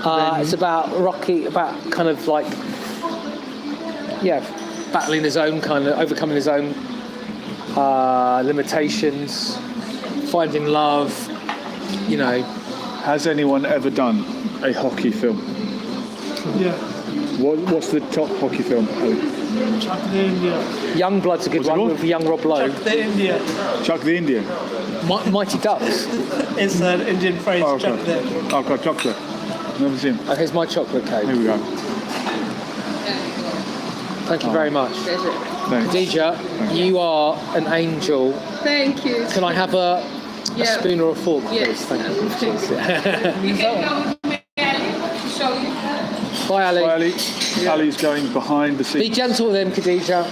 It's about Rocky, about kind of like, battling his own, kind of overcoming his own limitations, finding love, you know. Has anyone ever done a hockey film? Yeah. What's the top hockey film? Chuck the India. Youngblood's a good What's it one called? with young Rob Lowe. Chuck the India. Chuck the Indian. Mighty Ducks. It's an Indian phrase. Oh, Chuck okay. the. I've got chocolate. Never seen. Okay, here's my chocolate cake. Here we go. Thank you very much. Pleasure. Thanks. Khadija, you are an angel. Thank you. Can I have a spoon or a fork, Yes. please? Thank you. You can go with me, Ali, to show you. Bye, Ali. Well, Ali's going behind the Be scenes. gentle with him, Khadija.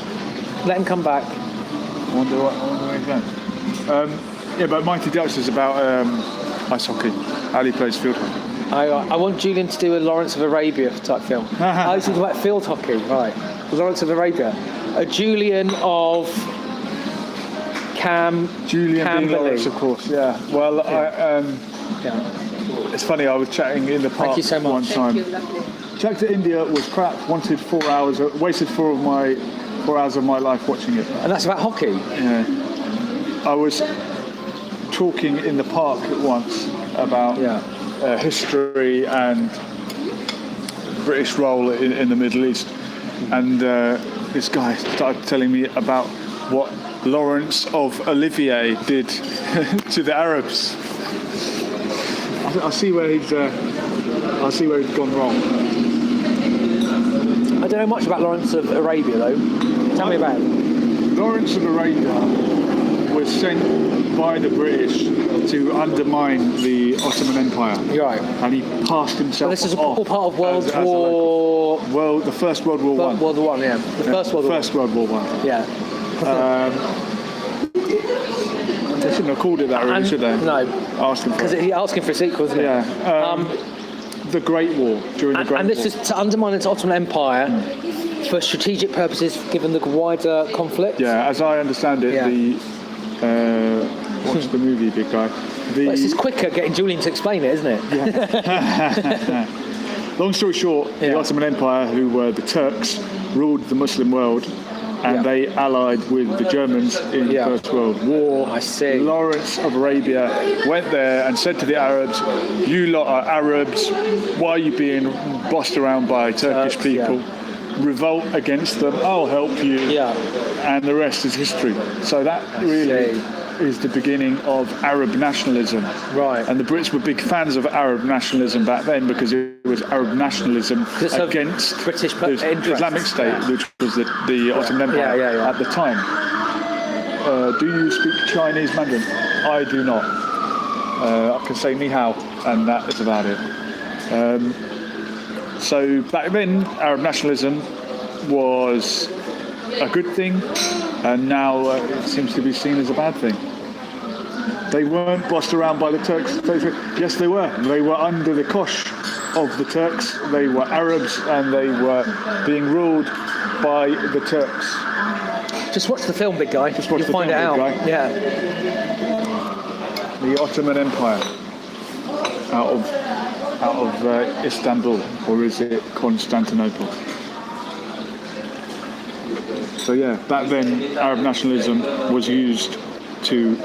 Let him come back. I wonder where he's going. Yeah, but Mighty Ducks is about ice hockey. Ali plays field hockey. I want Julian to do a Lawrence of Arabia type film. I was talking about field hockey, right? Lawrence of Arabia. A Julian of Julian Camberley. B. Lawrence, of course. Yeah. Well, it's funny. I was chatting in the park Thank you so much. one time. Thank you, lovely. Jack to India was crap. Wanted 4 hours. Wasted 4 hours of my life watching it. And that's about hockey. Yeah. I was talking in the park once about history and British role in the Middle East, and this guy started telling me about what Laurence of Olivier did to the Arabs. I see where he's gone wrong. I don't know much about Lawrence of Arabia, though. Tell me about it. Lawrence of Arabia was sent by the British to undermine the Ottoman Empire. You're right. And he passed himself This is a off part of World as a War... the First World War One. World War One, yeah. The First World War First World War One. Yeah. They shouldn't have called it that, really, should they? No. Asked him for Because it. he's asking for a sequel, isn't he? Yeah. The Great War, during the Great And this War. is to undermine the Ottoman Empire for strategic purposes, given the wider conflict. Yeah, as I understand it, Yeah. watch the movie, big guy. Well, it's just quicker getting Julian to explain it, isn't it? Long story short, the Ottoman Empire, who were the Turks, ruled the Muslim world, and they allied with the Germans in the First World War. I see. Lawrence of Arabia went there and said to the Arabs, "You lot are Arabs. Why are you being bossed around by Turkish people? Revolt against them. I'll help you." Yeah. And the rest is history. So that really is the beginning of Arab nationalism. Right. And the Brits were big fans of Arab nationalism back then because it was Arab nationalism against British the Islamic State, which was the Ottoman Empire at the time. Do you speak Chinese Mandarin? I do not. I can say ni hao, and that is about it. So back then, Arab nationalism was a good thing, and now it seems to be seen as a bad thing. They weren't bossed around by the Turks. Yes, they were. They were under the kosh of the Turks. They were Arabs, and they were being ruled by the Turks. Just watch the film, big guy. Just watch You'll the find film, it out. big guy. Yeah. The Ottoman Empire out of Istanbul, or is it Constantinople? So yeah, back then Arab nationalism was used to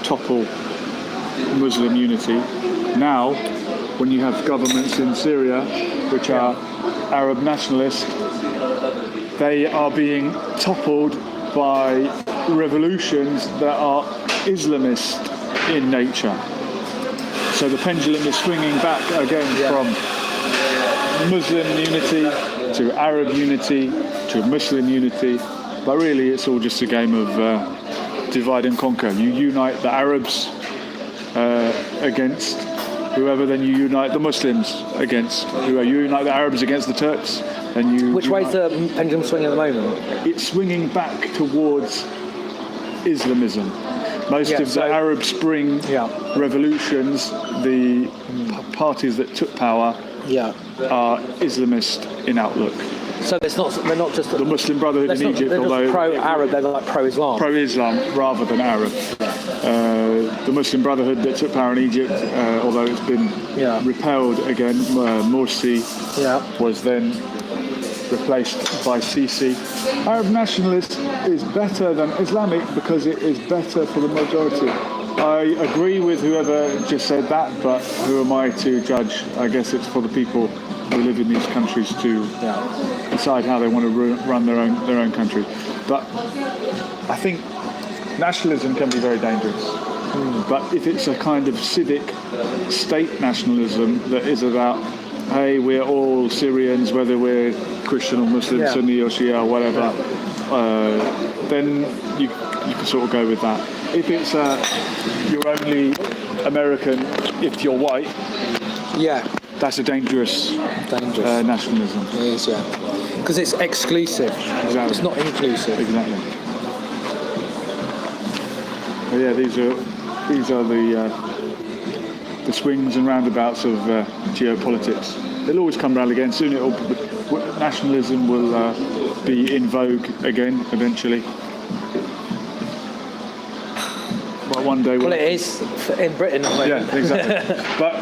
topple Muslim unity. Now, when you have governments in Syria which are Arab nationalist, they are being toppled by revolutions that are Islamist in nature. So the pendulum is swinging back again from Muslim unity to Arab unity to Muslim unity, but really it's all just a game of divide and conquer. You unite the Arabs against whoever, then you unite the Muslims against whoever. You unite the Arabs against the Turks, and you. Which way's the pendulum swinging at the moment? It's swinging back towards Islamism. Most of the Arab Spring revolutions, the parties that took power, are Islamist in outlook. So they're not just the Muslim Brotherhood in Egypt, they're although pro-Arab, they're like pro-Islam. Pro-Islam rather than Arab. The Muslim Brotherhood that took power in Egypt, although it's been repelled again, Morsi was then replaced by Sisi. Arab nationalist is better than Islamic because it is better for the majority. I agree with whoever just said that, but who am I to judge? I guess it's for the people who live in these countries to decide how they want to run their own country. But I think nationalism can be very dangerous. But if it's a kind of civic state nationalism that is about, hey, we're all Syrians, whether we're Christian or Muslim, Sunni or Shia or whatever, then you can sort of go with that. If it's you're only American if you're white, that's a dangerous nationalism. It is, because it's exclusive. Exactly. It's not inclusive. Exactly. Well, yeah, these are the swings and roundabouts of geopolitics. It'll always come round again. Soon nationalism will be in vogue again eventually. But one day. Well, it is in Britain. Yeah, exactly. But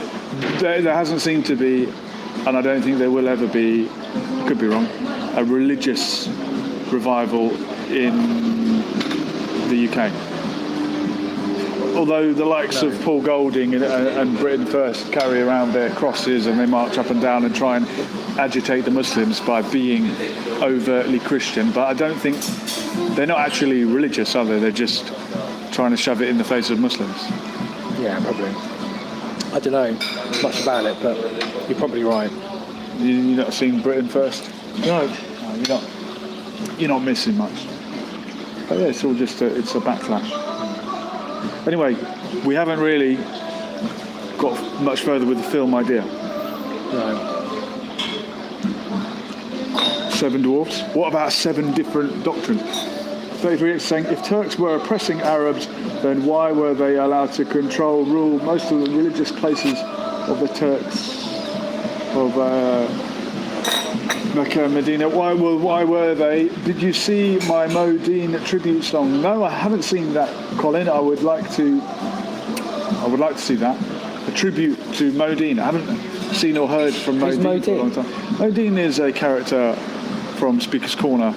there hasn't seemed to be, and I don't think there will ever be. Could be wrong. A religious revival in the UK. Although the likes of Paul Golding and Britain First carry around their crosses and they march up and down and try and agitate the Muslims by being overtly Christian, but I don't think they're not actually religious, are they? They're just trying to shove it in the face of Muslims. Yeah, probably. I don't know much about it, but you're probably right. You've not seen Britain First? No. You're not missing much. But yeah, it's all just it's a backlash. Anyway, we haven't really got much further with the film idea. No. 7 dwarfs. What about 7 different doctrines? 33 is saying, if Turks were oppressing Arabs, then why were they allowed to rule most of the religious places of the Turks of Mecca and Medina? Why were they? Did you see my Modine tribute song? No, I haven't seen that, Colin. I would like to see that. A tribute to Modine. I haven't seen or heard from Modine for a long time. Modine is a character from Speaker's Corner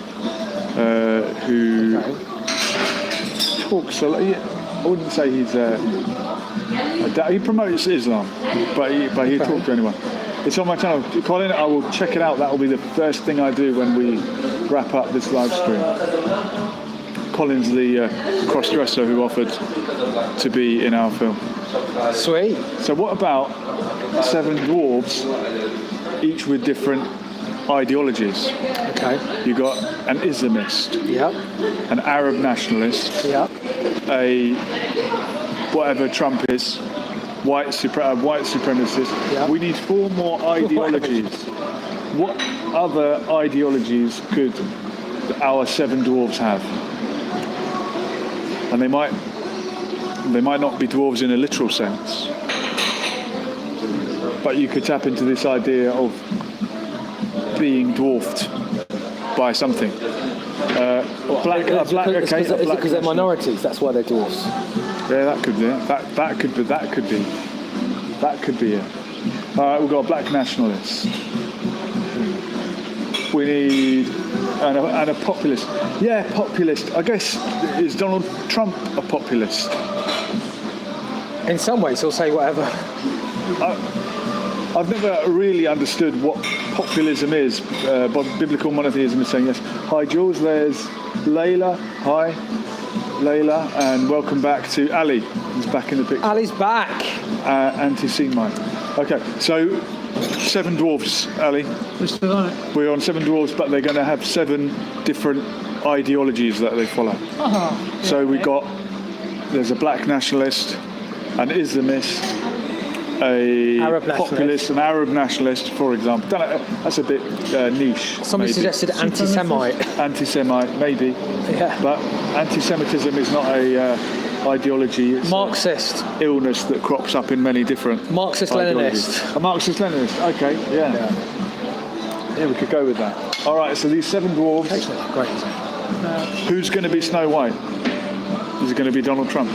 who talks a lot. I wouldn't say he's he promotes Islam, but he talks to anyone. It's on my channel, Colin. I will check it out. That will be the first thing I do when we wrap up this live stream. Colin's the cross-dresser who offered to be in our film. Sweet. So what about 7 dwarves, each with different ideologies? Okay. You got an Islamist, an Arab nationalist, a whatever Trump is, white supremacist. We need 4 more ideologies. What other ideologies could our 7 dwarves have? And they might not be dwarves in a literal sense, but you could tap into this idea of being dwarfed by something. Because they're minorities. That's why they're dwarfs. Yeah, that could be it. That could be it. All right, we've got a black nationalist. We need and a populist. Yeah, populist. I guess, is Donald Trump a populist? In some ways, he'll say whatever. I've never really understood what populism is. Biblical monotheism is saying yes. Hi, Jules. There's Layla. Hi, Layla, and welcome back to Ali. He's back in the picture. Ali's back. Anti-Semite. Okay, so 7 dwarfs, Ali. We're still on it. We're on 7 dwarfs, but they're going to have 7 different ideologies that they follow. So there's a black nationalist, an Islamist, a populist, an Arab nationalist, for example. That's a bit niche. Somebody suggested anti-Semite. Anti-Semite, maybe. Yeah. But anti-Semitism is not a ideology. It's Marxist. an illness that crops up in many different Marxist-Leninist. A Marxist-Leninist. Okay, yeah. Yeah, we could go with that. All right, so these 7 dwarves. Great. Who's going to be Snow White? Is it going to be Donald Trump?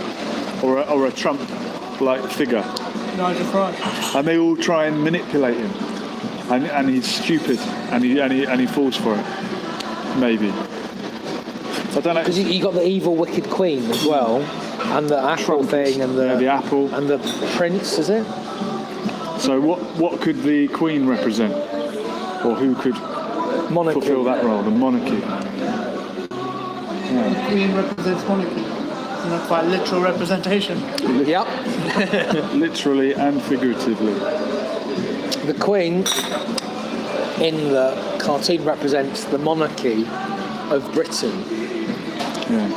or a Trump-like figure, Nigel Farage. and they all try and manipulate him, and he's stupid, and he falls for it. Maybe. I don't know. Because you got the evil, wicked queen as well, and the apple thing, and the apple, and the prince, is it? So what could the queen represent, or who could Monarchy. fulfill that role? The monarchy. The Queen represents monarchy. Isn't that quite a literal representation? Yep. Literally and figuratively. The queen in the cartoon represents the monarchy of Britain. Yeah.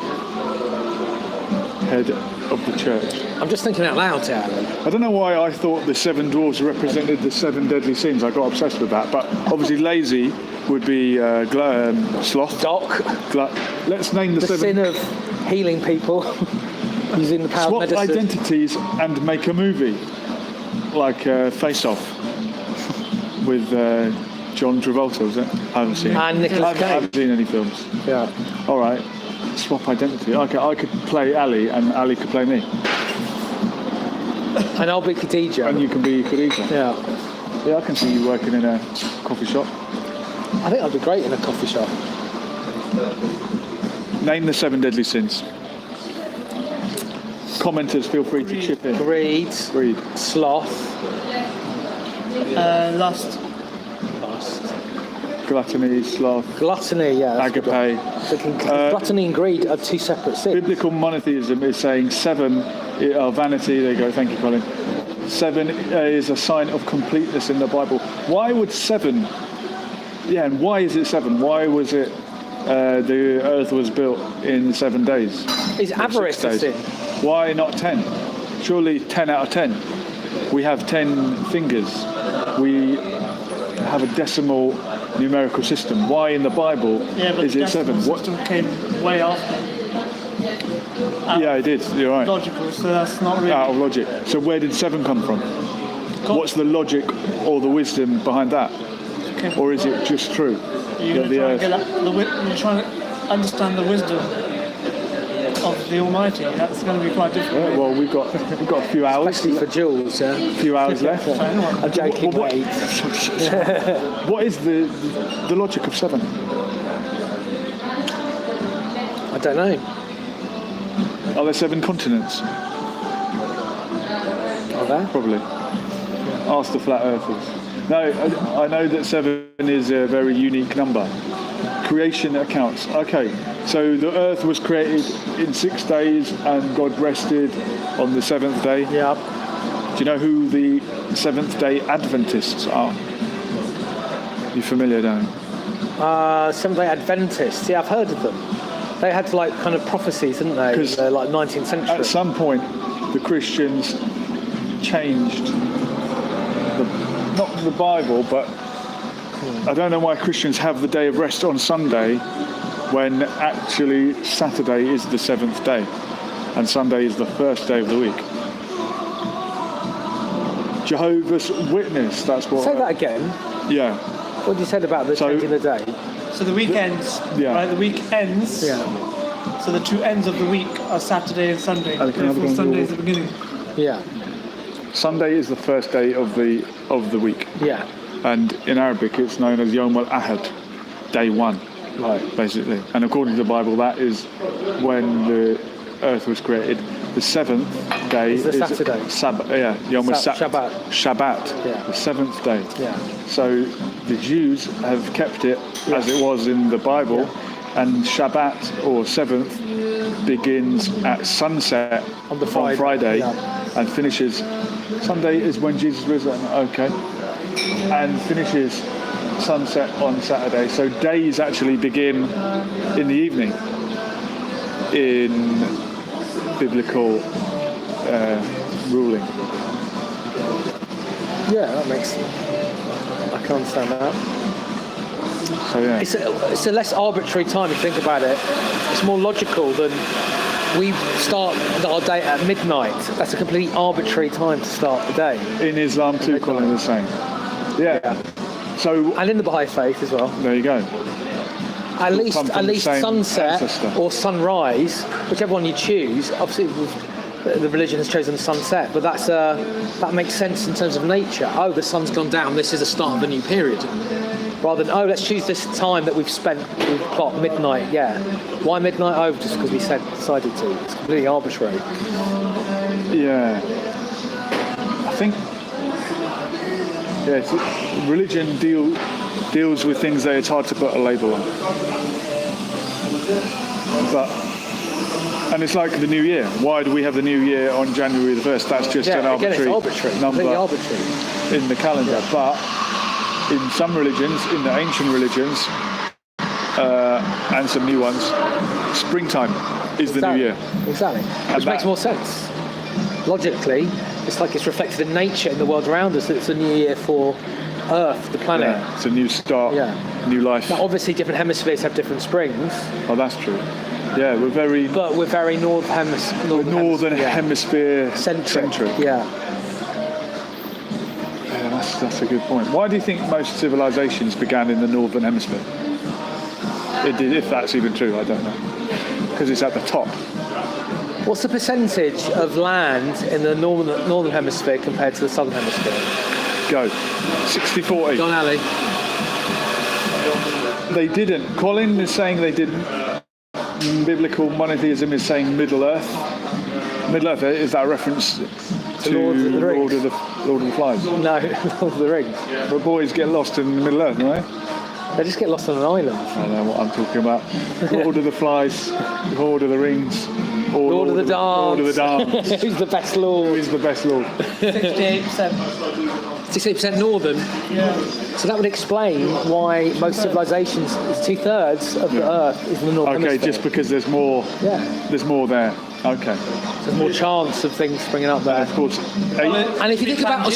Head of the church. I'm just thinking out loud here, Alan. I don't know why I thought the 7 dwarves represented the 7 deadly sins. I got obsessed with that. But obviously lazy would be sloth. Doc, Let's name the the 7. sin of healing people using the power Swap of medicine. identities and make a movie. Like Face Off. With John Travolta, is it? I haven't seen it. And Nicolas I haven't Cage. seen any films. Yeah. All right. Swap identity. Okay, I could play Ali and Ali could play me. And I'll be Khadija. And you can be Khadija. Yeah. Yeah, I can see you working in a coffee shop. I think I'd be great in a coffee shop. Name the 7 deadly sins. Commenters, feel free to chip in. Greed, Greed. sloth, Lust. Gluttony, sloth, gluttony, yeah. that's a good one. agape. Gluttony and greed are 2 separate sins. Biblical monotheism is saying 7 are vanity. There you go. Thank you, Colin. 7 is a sign of completeness in the Bible. Why would 7? Yeah, and why is it 7? Why was it the earth was built in 7 days? Is avarice a sin? Why not 10? Surely 10 out of 10. We have 10 fingers. We have a decimal numerical system. Why in the Bible Yeah, but is it 7? the What? system came way after. Yeah, it did. You're right. Logical, so that's not really. Out of logic. So where did 7 come from? What's the logic or the wisdom behind that? Okay. Or is it just true? You're that the trying to earth- get at you're trying to understand the wisdom of the Almighty. That's going to be quite difficult. Yeah, well, we've got a few hours. Especially for Jules, yeah. A few hours left. I'm joking, What- mate. What is the logic of 7? I don't know. Are there 7 continents? Are there? Probably. Ask the flat earthers. No, I know that 7 is a very unique number. Creation accounts. Okay, so the earth was created in 6 days and God rested on the 7th day. Yeah. Do you know who the 7th day Adventists are? You familiar, Dan? Seventh-day Adventists. Yeah, I've heard of them. They had like kind of prophecies, didn't they? 'Cause In the, like 19th century. At some point, the Christians changed not the Bible, but I don't know why Christians have the day of rest on Sunday when actually Saturday is the 7th day and Sunday is the first day of the week. Jehovah's Witness, that's what... Say that again. Yeah. What you said about the So- changing the day. So the weekends, Yeah. right? The week ends. Yeah. So the 2 ends of the week are Saturday and Sunday. Oh, can I have Therefore, one Sunday more? is the beginning. Yeah. Sunday is the first day of the week. Yeah. And in Arabic it's known as Yom al-Ahad, day 1. Right. Basically. And according to the Bible, that is when the earth was created. The 7th day Is the Saturday. Yom Shabbat. Shabbat, Yeah. the 7th day. Yeah. So the Jews have kept it as it was in the Bible, and Shabbat, or 7th, begins at sunset On the Friday, yeah. and finishes. Sunday is when Jesus risen, okay, and finishes sunset on Saturday. So days actually begin in the evening in biblical ruling. Yeah, that makes... I can understand that. So yeah, It's a less arbitrary time if you think about it. It's more logical than we start our day at midnight. That's a completely arbitrary time to start the day. in Islam too, Colin, the same. Yeah. So And in the Baha'i faith as well. there you go. At come from least the same sunset ancestor. or sunrise, whichever one you choose, obviously with the religion has chosen sunset, but that makes sense in terms of nature. Oh, the sun's gone down, this is the start of a new period. Rather than, oh, let's choose this time that we've plot midnight, yeah. Why midnight? Oh, just because we decided to. It's completely arbitrary. Yeah. I think religion deals with things that it's hard to put a label on. And it's like the new year. Why do we have the new year on January the 1st? That's just an arbitrary, number in the calendar. Yeah. But in some religions, in the ancient religions, and some new ones, springtime is the new year. Exactly. Which makes more sense. Logically, it's like it's reflected in nature in the world around us that it's a new year for Earth, the planet. Yeah, it's a new start, new life. Now, obviously, different hemispheres have different springs. Oh, that's true. Yeah, we're very northern hemisphere centric. Yeah. Yeah, that's a good point. Why do you think most civilizations began in the northern hemisphere? If that's even true, I don't know. Because it's at the top. What's the percentage of land in the northern hemisphere compared to the southern hemisphere? Go. 60-40. John Ali. They didn't. Colin is saying they didn't. Biblical monotheism is saying Middle Earth. Middle Earth, is that a reference to Lord of the Flies? No, Lord of the Rings. But boys get lost in the Middle Earth, right? They just get lost on an island. I don't know what I'm talking about. Lord of the Flies, Lord of the Rings, or Lord of the Dance. Lord of the Dance. Who's the best lord? Who is the best lord? 68%. 68% northern. Yeah. So that would explain why most civilizations, 2/3 of the Earth is in the northern hemisphere. Okay, just because there's more. Yeah. There's more there. Okay. So there's more chance of things springing up there. Of course. And if you think about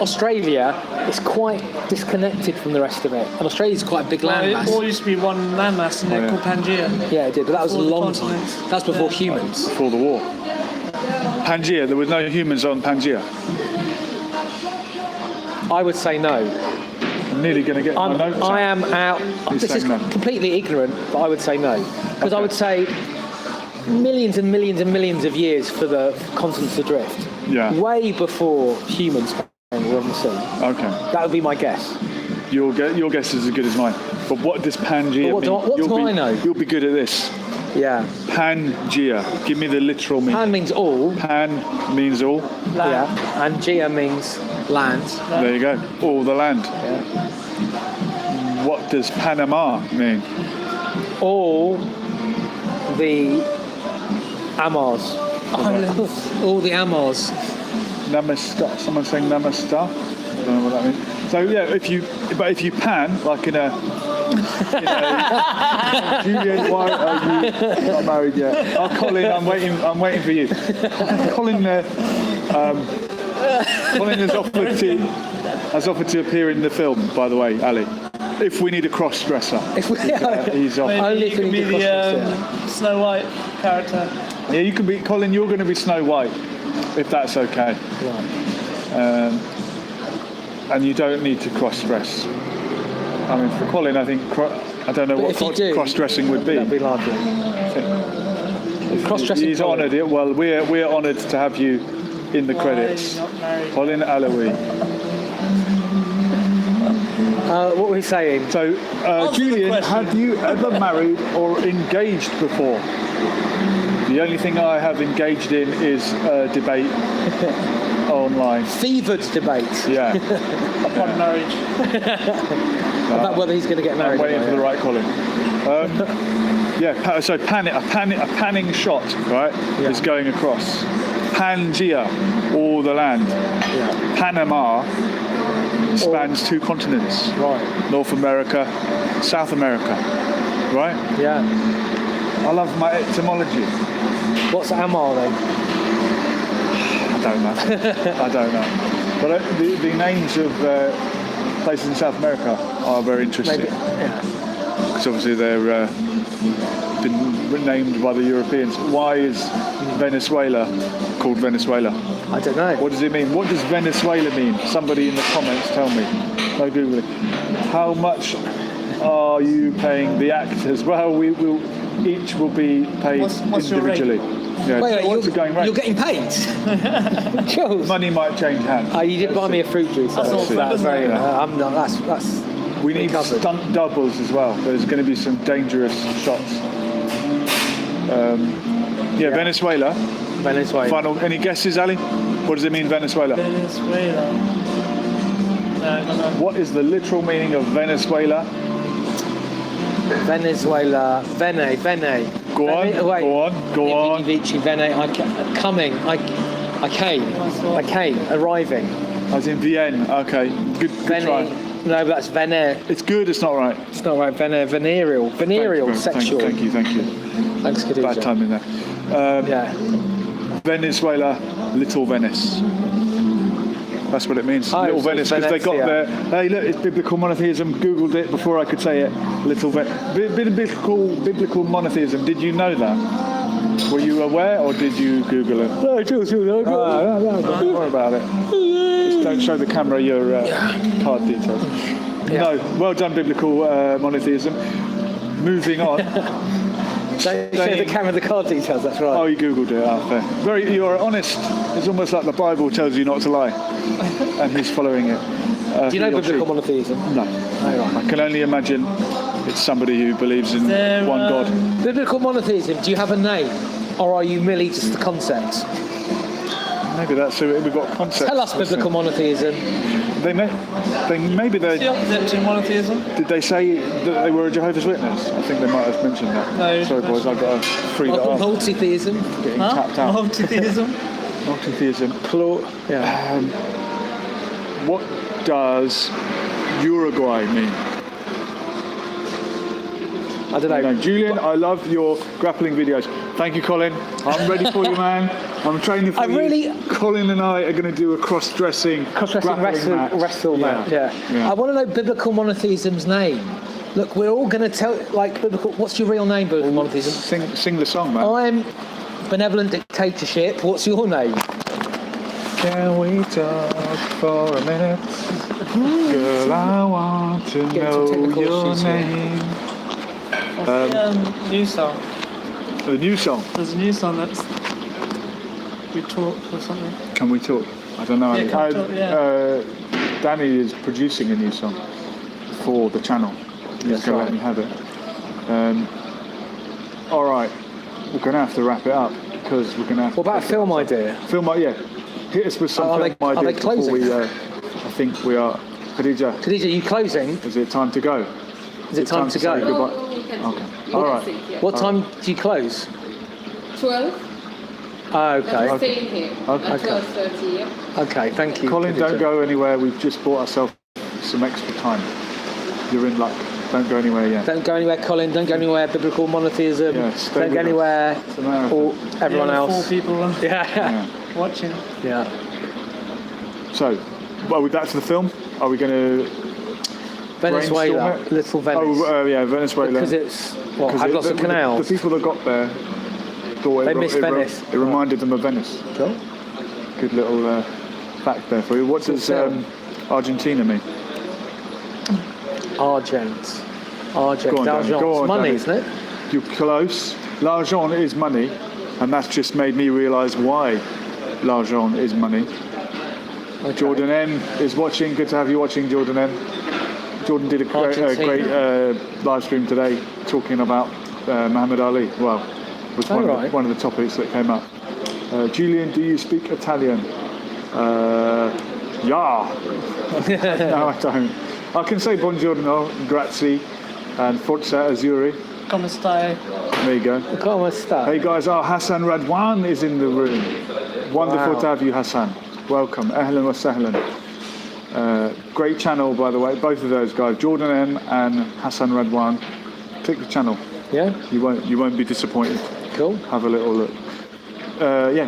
Australia, it's quite disconnected from the rest of it. And Australia's quite a big landmass. It all used to be one landmass, and they're called Pangaea. Yeah, it did, but that was a Before the long time. continents. That's before humans. Before the war. Pangaea. There was no humans on Pangaea. I would say no. I'm nearly going to get my notes out. I am out. This is no. completely ignorant, but I would say no. Because I would say millions and millions and millions of years for the continents to drift. Yeah. Way before humans were on the sea. Okay. That would be my guess. Your guess is as good as mine. But what does Pangaea mean? What do I know? You'll be good at this. Yeah. Pangaea. Give me the literal meaning. Pan means all. Pan means all. Yeah. And Gea means land. There you go. All the land. Yeah. What does Panama mean? All the Amars. Islands. All the Amars. Namaste. Someone's saying namaste. I don't know what that means. So yeah, if you pan like in a Julian, why are you not married yet? Oh, Colin, I'm waiting for you. Colin has offered to appear in the film, by the way, Ali. If we need a cross-dresser, he's off. Only You can be the Snow White character. Yeah, you can be Colin. You're going to be Snow White, if that's okay. Right. And you don't need to cross-dress. I mean, for Colin, I think I don't know what cross-dressing would be. That'd be lovely. Cross-dressing. He's honoured it. Well, we're honoured to have you in the credits. Colin Alawi. What were we saying? So, Julian, have you ever married or engaged before? The only thing I have engaged in is debate online. Fevered debate. Yeah. Upon marriage. About whether he's going to get married. I'm waiting for the right Colin. So a panning shot, right, is going across. Pangaea, all the land. Yeah. Panama spans 2 continents. Right. North America, South America. Right? Yeah. I love my etymology. What's Amar then? I don't know. But the names of places in South America are very interesting. Maybe. Yeah. Because obviously they're been named by the Europeans. Why is Venezuela called Venezuela? I don't know. What does it mean? What does Venezuela mean? Somebody in the comments tell me. No Googling. How much are you paying the actors? Well, each will be paid What's your rate? individually. Yeah, Wait, what's it going you're right? getting paid. Jules. Money might change hands. Oh, you did buy me a fruit juice. That's though, all so fun, that's isn't very. it? I'm not. That's. We need covered. stunt doubles as well. There's going to be some dangerous shots. Venezuela. Venezuela. Final. Any guesses, Ali? What does it mean, Venezuela? Venezuela. No. What is the literal meaning of Venezuela? Venezuela. Vene. Go on. Wait. Go on. Vici. Vene. Coming. I came. I came. Arriving. As in Vienne. Okay. Good Vene. try. No, but that's vene. It's good. It's not right. It's not right. Venereal. Sexual. Thank you. Thanks, Khadija. Bad timing there. Yeah. Venezuela, Little Venice. That's what it means. Oh, Little so Venice, it's because they got Venezia. there. Hey, look, it's biblical monotheism. Googled it before I could say it. Little biblical monotheism. Did you know that? Were you aware, or did you Google it? No, Jules, No, don't worry about it. Just don't show the camera your card details. Yeah. No, well done, biblical monotheism. Moving on. Don't show the camera the card details, that's right. Oh, you Googled it, fair. You're honest. It's almost like the Bible tells you not to lie. And he's following it. Do you know he or biblical she. monotheism? No. Oh, right. I can only imagine it's somebody who believes in There, one God. Biblical monotheism, do you have a name? Or are you merely just the concept? Maybe that's who we've got concepts. Tell us biblical monotheism. Maybe they The opposite to monotheism. did they say that they were a Jehovah's Witness? I think they might have mentioned that. No. Sorry, boys, I've got to free that off. Multitheism. Getting tapped out. Multitheism. Multitheism. Yeah. What does Uruguay mean? I don't know. No, Julian, I love your grappling videos. Thank you, Colin. I'm ready for you, man. I'm training for you. Colin and I are going to do a cross-dressing wrestle match. Yeah. I want to know biblical monotheism's name. Look, we're all going to tell, biblical. What's your real name, biblical monotheism? Sing the song, man. I'm benevolent dictatorship. What's your name? Can we talk for a minute? Girl, I want to Get know into technical your issues here. name. What's the new song? The new song. There's a new song that's We Talk or something. Can we talk? I don't know. Yeah, Can We Talk, yeah. Danny is producing a new song for the channel. He's going to let me have it. All right. We're going to have to wrap it up because we're going to have to... What about a film idea? Yeah. Hit us with some film ideas are they closing? before we... I think we are... Khadija, Khadija, are you closing? is it time to go? Is it time to say go? goodbye? No, we can Okay. we All can right. sit here. What time do you close? 12. Oh, okay. But we're staying here Okay. at 12:30. Yeah? Okay, thank you. Colin, Khadija. don't go anywhere. We've just bought ourselves some extra time. You're in luck. Don't go anywhere yet. Don't go anywhere, Colin. Don't go anywhere. Biblical monotheism. Yeah, stay don't go with us. anywhere. It's America. Or everyone The other else. 4 people Yeah. watching. Yeah. So, are we back to the film? Are we going to Venezuela, brainstorm it? Little Venice. yeah, Venezuela. Because it's what? 'Cause Had it- lots of the canals. people that got there thought They missed Venice. It reminded them of Venice. Sure. Good little fact there for you. What does film. Argentina mean? Argent. Go on, Danny. D'argent. Go on, It's money, Danny. isn't it? You're close. L'argent is money, and that's just made me realise why l'argent is money. Okay. Jordan M is watching. Good to have you watching, Jordan M. Jordan did a great Argentina. live stream today talking about Muhammad Ali. Well, was Oh, one, right. of one of the topics that came up. Julian, do you speak Italian? Yeah. No, I don't. I can say buongiorno, grazie, and forza azzurri. Come stai? There you go. Come sta? Hey guys, Hassan Radwan is in the room. Wonderful Wow. to have you, Hassan. Welcome. Ahlan wa sahlan. Great channel, by the way. Both of those guys, Jordan M and Hassan Radwan. Click the channel. Yeah. You won't be disappointed. Cool. Have a little look.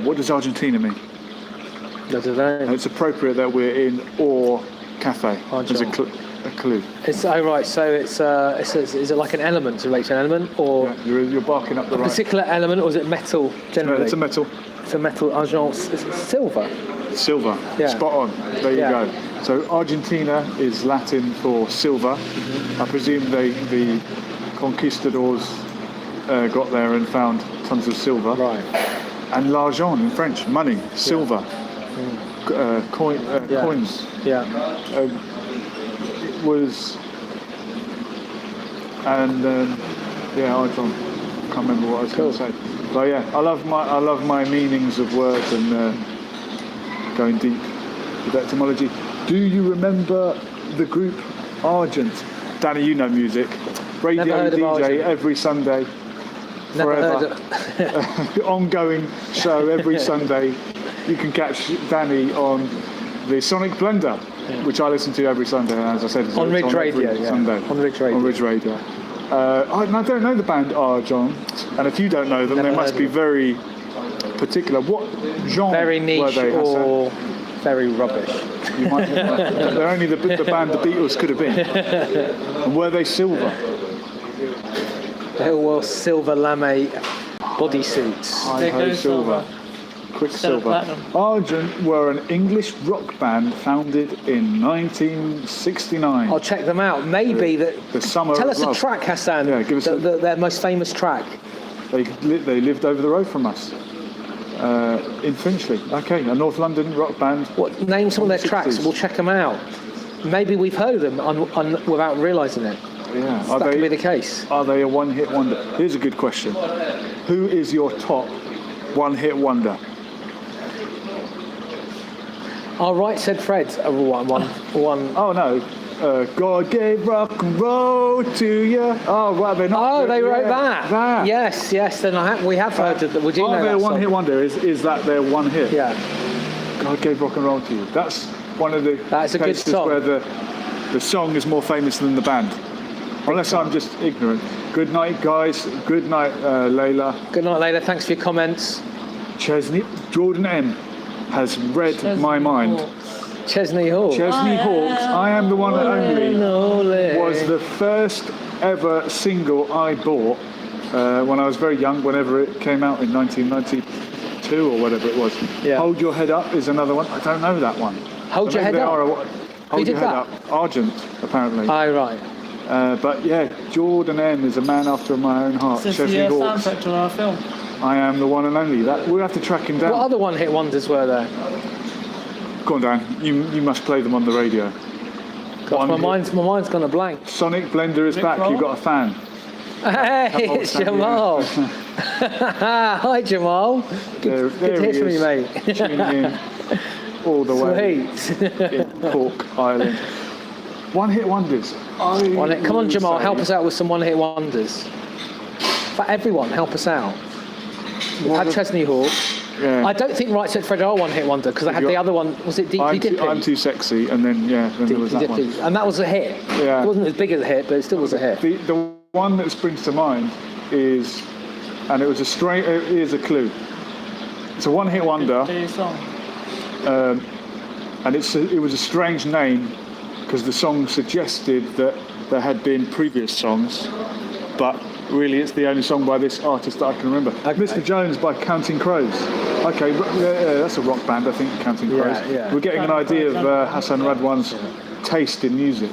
What does Argentina mean? I don't know. It's appropriate that we're in Or Cafe. There's a clue. It's right. So it's is it like an element? To relate to an element, or Yeah, you're barking up the a right. particular element, or is it metal generally? It's a metal. It's a metal argent. It's silver. Silver. Yeah. Spot on. There you Yeah. go. So Argentina is Latin for silver. I presume the conquistadors got there and found tons of silver. Right. and l'argent in French, money, silver, coins. Yeah. It was, and argent. Can't remember what I was going to say. But yeah, I love my meanings of words and going deep with etymology. Do you remember the group Argent? Danny, you know music. Radio Never heard of DJ Argent. every Sunday. Never Forever. heard of Ongoing show every Sunday. You can catch Danny on the Sonic Blender, which I listen to every Sunday. And as I said, On Ridge every Radio, yeah. Sunday. On Ridge Radio. On Ridge Radio. I don't know the band Argent, and if you don't know them, Never they must heard be of very particular. What genre Very were niche they? or very rubbish. You might, they're only the band the Beatles could have been. And were they silver? They all wore silver lame bodysuits. They Hi-ho go silver. Instead of Quicksilver. platinum. Argent were an English rock band founded in 1969. I'll check them out. Maybe that. The Summer Tell of us the Love. track, Hassan. Yeah, give us their most famous track. They lived over the road from us. In Finchley. Okay, a North London rock band. What? Name some of their From the tracks. 60s. We'll check them out. Maybe we've heard of them without realising it. Yeah. That could be the case. Are they a one-hit wonder? Here's a good question. Who is your top one-hit wonder? Oh, right, said Fred. One. Oh no. God gave rock and roll to you. Oh, right, they're not. Oh, they wrote yeah, that. Yes. Then we have heard of them. We do know Are they that a song. one-hit wonder? Is that their one hit? Yeah. God gave rock and roll to you. That's one of the That's a good cases song. where the song is more famous than the band. Unless I'm just ignorant. Good night, guys. Good night, Layla. Good night, Layla. Thanks for your comments. Chesney. Jordan M. has read my mind. Chesney Hall. Chesney Hawkes, I Am the One and Only, was the first ever single I bought when I was very young, whenever it came out in 1992 or whatever it was. Yeah. Hold Your Head Up is another one. I don't know that one. Hold Your Maybe Head they Up? are Hold did Your Head that? Up. Argent, apparently. Oh, right. But yeah, Jordan M is a man after my own heart. This is Chesney the Hawkes, soundtrack to our film. I Am the One and Only. We'll have to track him down. What other one-hit wonders were there? Go on, Dan. You must play them on the radio. God, One my hit. mind's gone a blank. Sonic Blender is Rick back. Roll? You've got a fan. Hey, it's Sam, Jamal. Hi, Jamal. Good to hear from you, mate. Tuning in all the way Sweet. in Cork, Ireland. One-hit wonders. Come on, Jamal, help us out with some one-hit wonders. For everyone, help us out. We've had Chesney Hawkes. Yeah. I don't think Right Said Fred are one-hit wonder because I had the other one. Was it Deeply Dippy? I'm Too Sexy, and then there was that one. And that was a hit. Yeah. It wasn't as big as a hit, but it still was a hit. The one that springs to mind is, and it was here's a clue. It's a one-hit wonder, The song. and it was a strange name because the song suggested that there had been previous songs, but really it's the only song by this artist that I can remember. Mr. Jones by Counting Crows. Okay, that's a rock band, I think, Counting Crows. Yeah. We're getting an idea of Hassan Radwan's taste in music.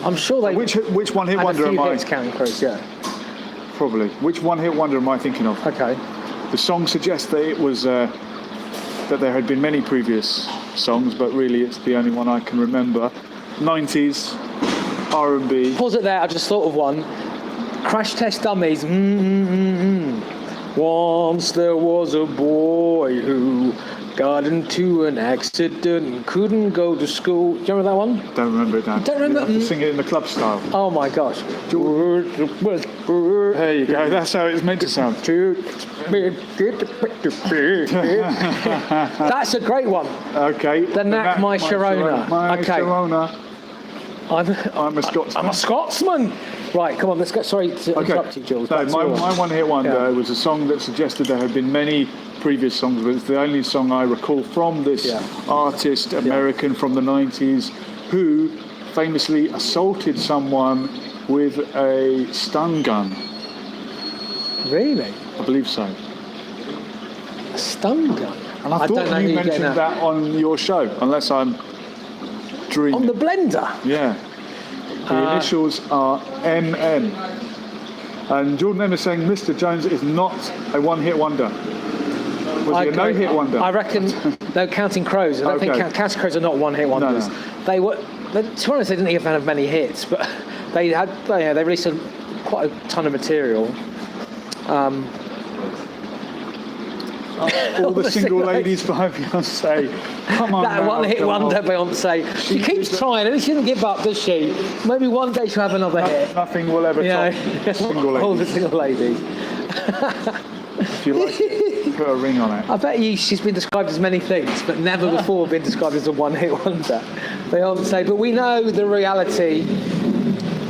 I'm sure they Which one-hit had a wonder few am I? hits, Counting Crows, yeah. Probably. Which one-hit wonder am I thinking of? Okay. The song suggests that it was that there had been many previous songs, but really it's the only one I can remember. 90s R&B. Pause it there, I just thought of one. Crash Test Dummies. Once there was a boy who got into an accident and couldn't go to school. Do you remember that one? Don't remember it, Dan. Don't remember? You have to sing it in the club style. Oh my gosh. There you go. That's how it's meant to sound. That's a great one. Okay. The Knack My Sharona. My Okay. Sharona. I'm a Scotsman. I'm a Scotsman. Right, come on, let's go. Sorry to interrupt you, Jules. No, Back to my yours. one-hit wonder Yeah. was a song that suggested there had been many previous songs, but it's the only song I recall from this artist, American from the 90s, who famously assaulted someone with a stun gun. Really? I believe so. A stun gun? And I don't know thought who you you're getting mentioned at. that on your show, unless I'm dreaming. On the blender? Yeah. The initials are MN. And Jordan M is saying Mr. Jones is not a one-hit wonder. Was he a no-hit wonder? I reckon, no, Counting Crows. I don't think Okay. Counting Crows are not one-hit wonders. no. They were, to be honest, they didn't even have many hits, but they released quite a ton of material. All the single ladies behind Beyonce. Come on, That now, one-hit come wonder, on. Beyonce. She keeps trying, and she doesn't give up, does she? Maybe one day she'll have another hit. Nothing will ever Yeah, top single all the ladies. single ladies. If you like it, put a ring on it. I bet you she's been described as many things, but never before been described as a one-hit wonder. Beyonce, but we know the reality.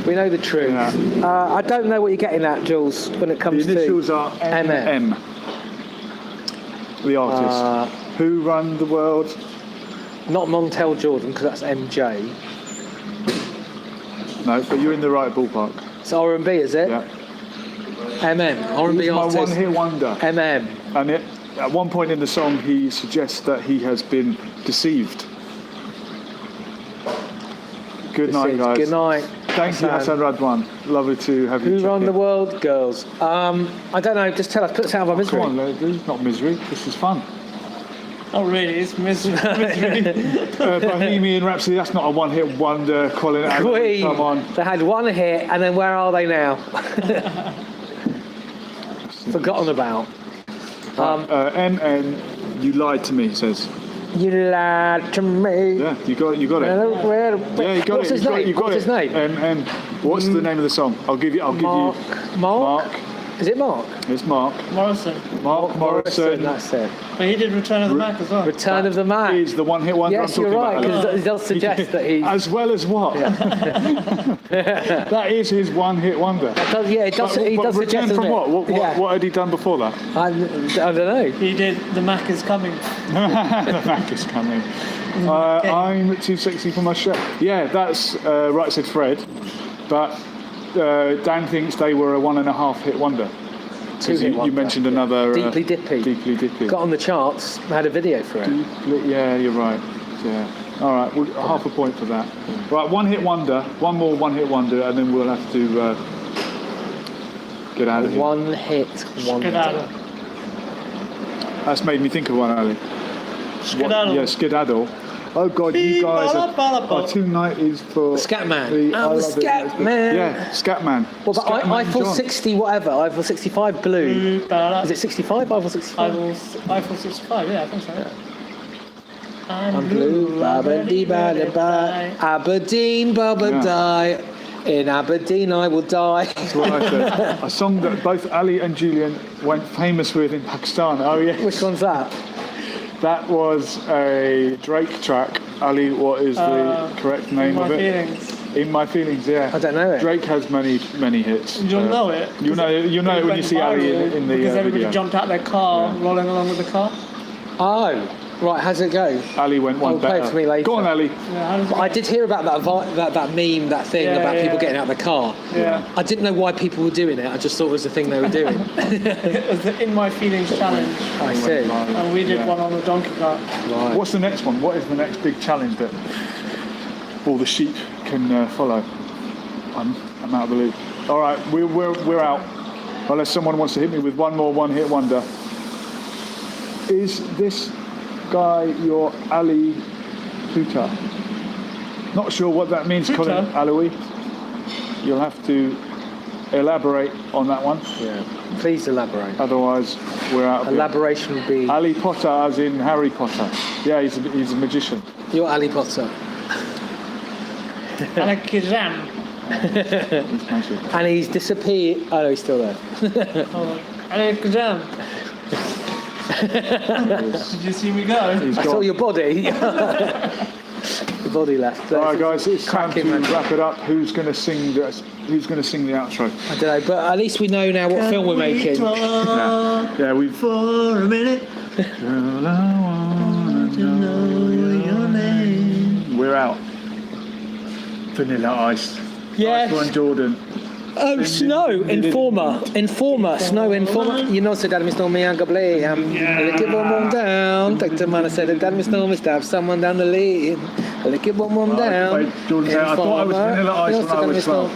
We know the truth. Yeah. I don't know what you're getting at, Jules, when it The comes initials to are MM. M. The artist. Who run the world? Not Montel Jordan, because that's MJ. No, but you're in the right ballpark. It's R&B, is it? Yeah. MM, R&B He's my artist. one-hit wonder. MM. And at one point in the song, he suggests that he has been deceived. Good night, guys. Good night. Thank you, Hassan Radwan. Lovely to have you. Who check run in. the world, girls? I don't know. Just tell us. Put us out of our misery. Come on, this is not misery. This is fun. Oh, really? It's misery. Bohemian Rhapsody, that's not a one-hit wonder. Colin Allen, Queen. come on. They had one hit, and then where are they now? Forgotten about. NN, you lied to me, it says. You lied to me. Yeah, you got it. Yeah, you got What's it. his name? You got What's his name? NN. What's the name of the song? I'll give you. Mark. Mark. Is it Mark? It's Mark. Morrison. Mark Morrison. That's it. But he did Return of the Mac as well. Return of the Mac. Is the one-hit wonder Yes, I'm you're talking right, about. because it does suggest that he's. As well as what? That is his one-hit wonder. It does But suggest. Return from doesn't what? it? What had he done before that? I don't know. He did The Mac is Coming. The Mac is coming. I'm too sexy for my shirt. Yeah, that's Right Said Fred. But Dan thinks they were a 1.5 hit wonder. Because Two-hit you wonder. mentioned another... Deeply Dippy. Deeply Dippy. Got on the charts. Had a video for it. Yeah, you're right. Yeah. All right, well, half a point for that. Right, one-hit wonder. One more one-hit wonder, and then we'll have to get out of here. One hit wonder. Skedaddle. That's made me think of one, Ali. Skedaddle. Yeah, Skedaddle. Oh God, you guys are two 90s for... Scatman. I I'm the love it. Scatman. Yeah, Scatman. Well, but Scatman Eiffel John. 60 whatever, Eiffel 65 blue. Is it 65? Eiffel 65? Eiffel 65, yeah, I think so. Yeah. I'm blue, ba-ba-dee-ba-da-ba. Aberdeen, Baba Yeah. die. In Aberdeen I will die. That's what I said. A song that both Ali and Julian went famous with in Pakistan. Oh yeah. Which one's that? That was a Drake track. Ali, what is the correct name of it? Feelings. In My Feelings, yeah. I don't know it. Drake has many hits. You'll know it. You know it when you see Ali in the because everybody video. jumped out their car, rolling along with the car. Oh, right, how's it go? Ali went one play it better. for me later. Go on, Ali. Yeah, how does it I did hear about that meme, that thing Yeah, about people yeah. getting out of the car. Yeah. I didn't know why people were doing it. I just thought it was the thing they were doing. It was the In My Feelings challenge, I see. and we did one on the donkey cart. Right. What's the next one? What is the next big challenge that all the sheep can follow? I'm out of the loop. All right, we're out. Unless someone wants to hit me with one more one-hit wonder. Is this guy your Ali Huta? Not sure what that means, Huta? Colin Alawi. You'll have to elaborate on that one. Yeah. Please elaborate. Otherwise, we're out of here. Elaboration would be Ali Potter, as in Harry Potter. Yeah, he's a magician. you're Ali Potter. Alakazam. He's magic. And he's disappeared. Oh no, he's still there. Alakazam. Did you see me go? He's I saw gone. your body. Your body left. All right, guys, it's time to cracking, man. wrap it up. Who's going to sing the outro? I don't know, but at least we know now what film we're making. Yeah, we've. For a minute. Girl, I wanna know your name. We're out. Vanilla Ice. Yes. Ice One Jordan. Oh, Snow, Informer, Snow Informer. You know, said that Mr. Me and Gablé. Lick it one down. Take the man and said that Mr. Me stab someone down the lane. Lick it one down. Jordan said, I thought I was Vanilla Ice when I was 12.